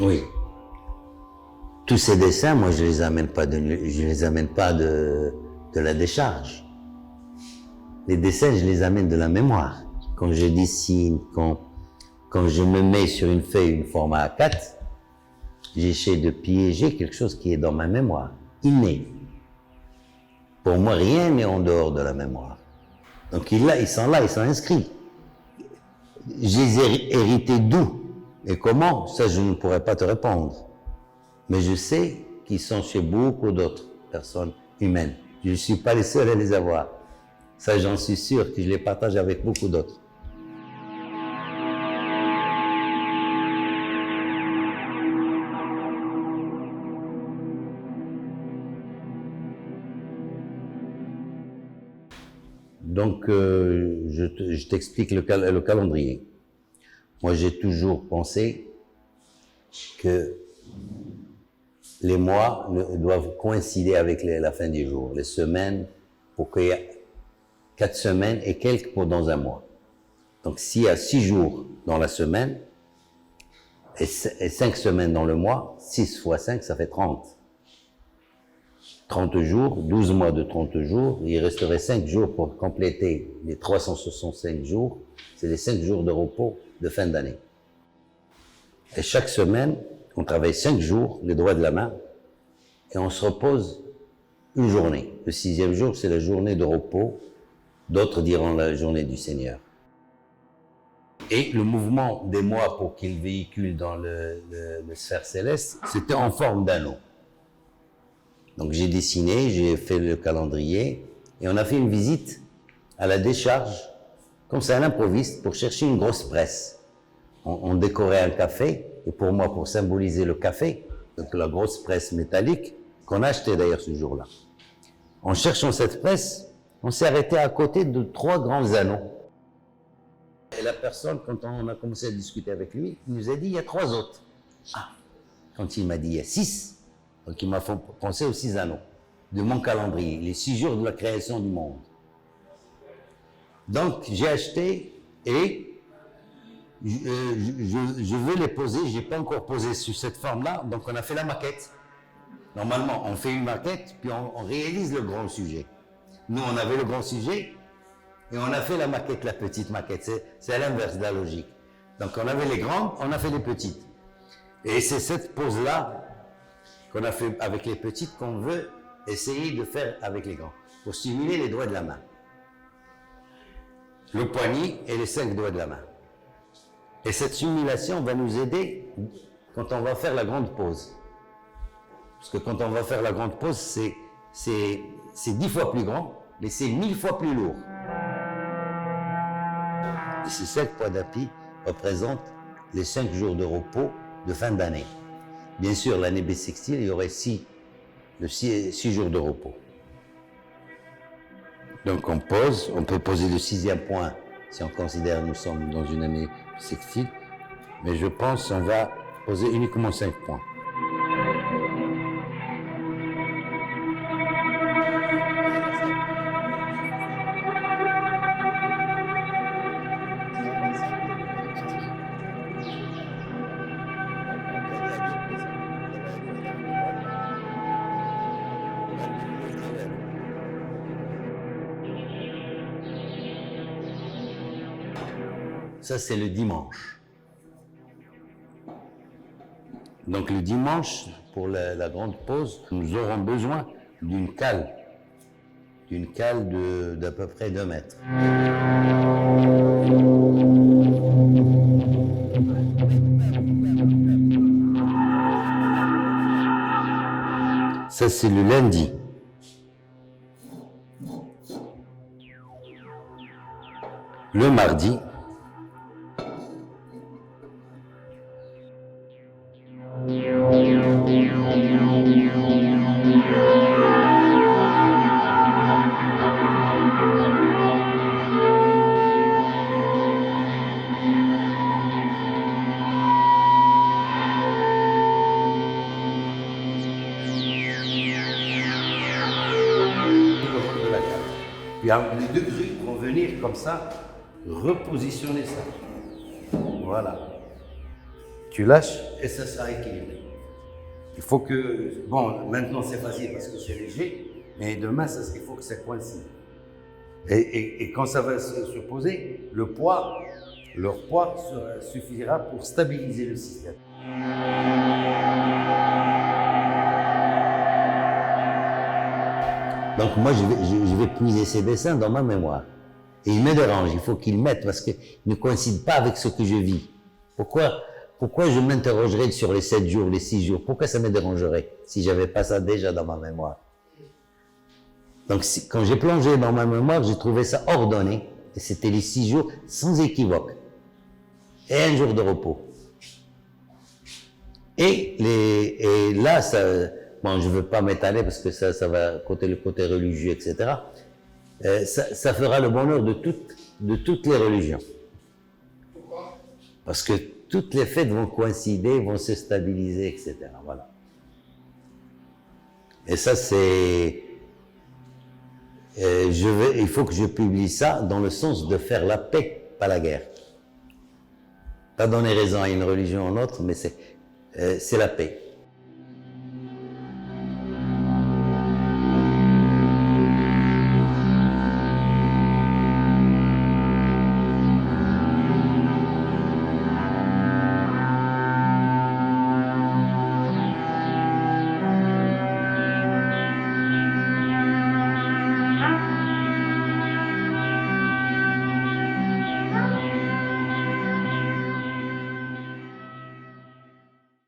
Oui. Tous ces dessins, moi, je les amène pas de la décharge. Les dessins, je les amène de la mémoire. Quand je dessine, quand je me mets sur une feuille, une format A4, j'essaie de piéger quelque chose qui est dans ma mémoire, inné. Pour moi, rien n'est en dehors de la mémoire. Donc ils sont là, ils sont inscrits. Je les ai hérités d'où et comment, ça je ne pourrais pas te répondre. Mais je sais qu'ils sont chez beaucoup d'autres personnes humaines. Je ne suis pas le seul à les avoir. Ça, j'en suis sûr que je les partage avec beaucoup d'autres. Donc, je t'explique le calendrier. Moi, j'ai toujours pensé que les mois doivent coïncider avec la fin du jour, les semaines, pour qu'il y ait 4 semaines et quelques pour dans un mois. Donc, s'il y a 6 jours dans la semaine et 5 semaines dans le mois, 6 fois 5, ça fait 30. 30 jours, 12 mois de 30 jours, il resterait 5 jours pour compléter les 365 jours. C'est les 5 jours de repos de fin d'année. Et chaque semaine, on travaille 5 jours, les doigts de la main, et on se repose une journée. Le 6e jour, c'est la journée de repos. D'autres diront la journée du Seigneur. Et le mouvement des mois pour qu'ils véhiculent dans le sphère céleste, c'était en forme d'anneau. Donc j'ai dessiné, j'ai fait le calendrier, et on a fait une visite à la décharge, comme ça à l'improviste, pour chercher une grosse presse. On décorait un café, et pour moi, pour symboliser le café, donc la grosse presse métallique, qu'on a achetée d'ailleurs ce jour-là. En cherchant cette presse, on s'est arrêté à côté de 3 grands anneaux. Et la personne, quand on a commencé à discuter avec lui, il nous a dit, il y a 3 autres. Ah, quand il m'a dit, il y a 6, donc il m'a fait penser aux 6 anneaux de mon calendrier, les 6 jours de la création du monde. Donc j'ai acheté et je veux les poser, j'ai pas encore posé sur cette forme-là, donc on a fait la maquette. Normalement, on fait une maquette, puis on réalise le grand sujet. Nous, on avait le grand sujet, et on a fait la maquette, la petite maquette. C'est à l'inverse de la logique. Donc on avait les grandes, on a fait les petites. Et c'est cette pose-là qu'on a fait avec les petites qu'on veut essayer de faire avec les grands, pour stimuler les doigts de la main. Le poignet et les 5 doigts de la main. Et cette simulation va nous aider quand on va faire la grande pause. Parce que quand on va faire la grande pause, c'est 10 fois plus grand, mais c'est 1000 fois plus lourd. Et ces 5 points d'appui représentent les 5 jours de repos de fin d'année. Bien sûr, l'année bissextile, il y aurait 6 jours de repos. Donc on pose, on peut poser le 6e point si on considère que nous sommes dans une année bissextile, mais je pense qu'on va poser uniquement 5 points. Ça, c'est le dimanche. Donc le dimanche, pour la grande pause, nous aurons besoin d'une cale d'à peu près 2 mètres. Ça, c'est le lundi. Le mardi. Puis les 2 grues vont venir comme ça, repositionner ça. Voilà. Tu lâches et ça sera équilibré. Il faut que, bon, maintenant c'est facile parce que c'est léger, mais demain, il faut que ça coïncide. Et quand ça va se poser, leur poids suffira pour stabiliser le système. Donc moi, je vais puiser ces dessins dans ma mémoire. Et ils me dérangent, il faut qu'ils mettent parce qu'ils ne coïncident pas avec ce que je vis. Pourquoi je m'interrogerais sur les 7 jours, les 6 jours? Pourquoi ça me dérangerait si j'avais pas ça déjà dans ma mémoire? Donc quand j'ai plongé dans ma mémoire, j'ai trouvé ça ordonné. Et c'était les 6 jours sans équivoque. Et un jour de repos. Et là, bon, je ne veux pas m'étaler parce que ça va le côté religieux, etc. Ça fera le bonheur de toutes les religions. Pourquoi? Parce que toutes les fêtes vont coïncider, vont se stabiliser, etc. Voilà. Et ça, c'est... il faut que je publie ça dans le sens de faire la paix, pas la guerre. Pas donner raison à une religion ou à une autre, mais c'est la paix.